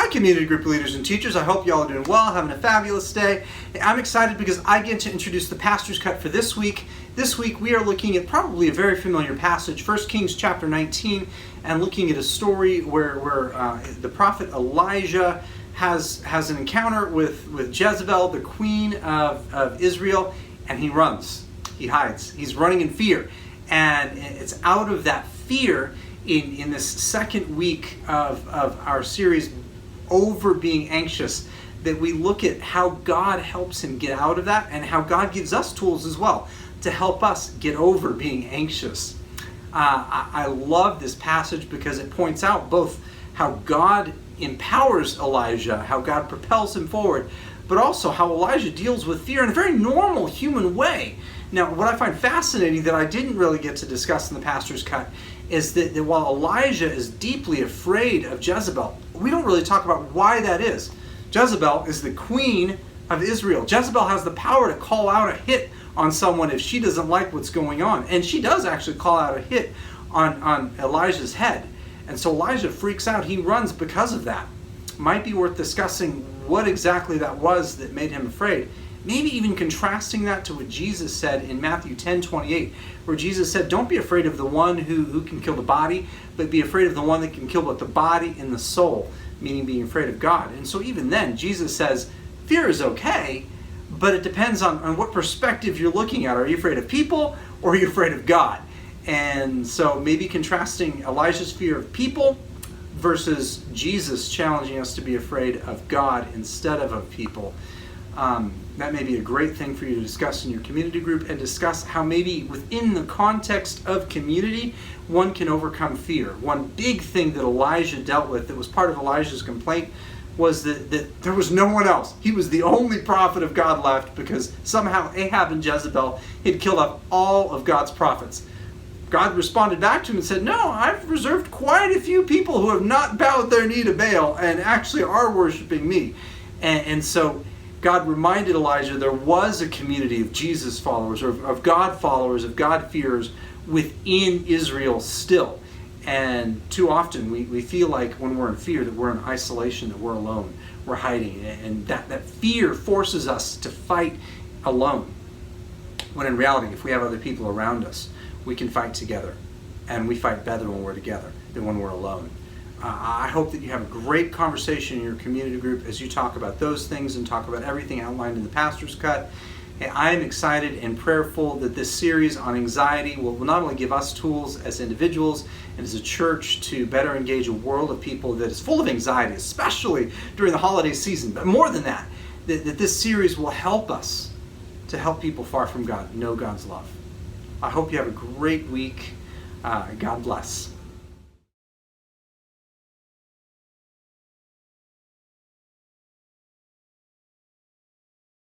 Hi community group leaders and teachers, I hope you all are doing well, having a fabulous day. I'm excited because I get to introduce the Pastor's Cut for this week. This week we are looking at probably a very familiar passage, 1 Kings chapter 19, and looking at a story where the prophet Elijah has an encounter with Jezebel, the queen of Israel, and he runs. He hides. He's running in fear. And it's out of that fear in this second week of our series, Over Being Anxious, that we look at how God helps him get out of that and how God gives us tools as well to help us get over being anxious. I love this passage because it points out both how God empowers Elijah, how God propels him forward, but also how Elijah deals with fear in a very normal human way. Now, what I find fascinating that I didn't really get to discuss in the Pastor's Cut is that while Elijah is deeply afraid of Jezebel, we don't really talk about why that is. Jezebel is the queen of Israel. Jezebel has the power to call out a hit on someone if she doesn't like what's going on. And she does actually call out a hit on Elijah's head. And so Elijah freaks out. He runs because of that. Might be worth discussing what exactly that was that made him afraid. Maybe even contrasting that to what Jesus said in Matthew 10:28, where Jesus said, don't be afraid of the one who can kill the body, but be afraid of the one that can kill both the body and the soul, meaning being afraid of God. And so even then, Jesus says, fear is okay, but it depends on what perspective you're looking at. Are you afraid of people or are you afraid of God? And so maybe contrasting Elijah's fear of people versus Jesus challenging us to be afraid of God instead of people. That may be a great thing for you to discuss in your community group and discuss how maybe within the context of community, one can overcome fear. One big thing that Elijah dealt with that was part of Elijah's complaint was that there was no one else. He was the only prophet of God left because somehow Ahab and Jezebel had killed off all of God's prophets. God responded back to him and said, no, I've reserved quite a few people who have not bowed their knee to Baal and actually are worshiping me. And so God reminded Elijah there was a community of Jesus followers, or of God followers, of God fearers within Israel still. And too often we feel like when we're in fear that we're in isolation, that we're alone, we're hiding. And that fear forces us to fight alone. When in reality, if we have other people around us, we can fight together. And we fight better when we're together than when we're alone. I hope that you have a great conversation in your community group as you talk about those things and talk about everything outlined in the Pastor's Cut. I am excited and prayerful that this series on anxiety will not only give us tools as individuals and as a church to better engage a world of people that is full of anxiety, especially during the holiday season, but more than that this series will help us to help people far from God know God's love. I hope you have a great week. God bless.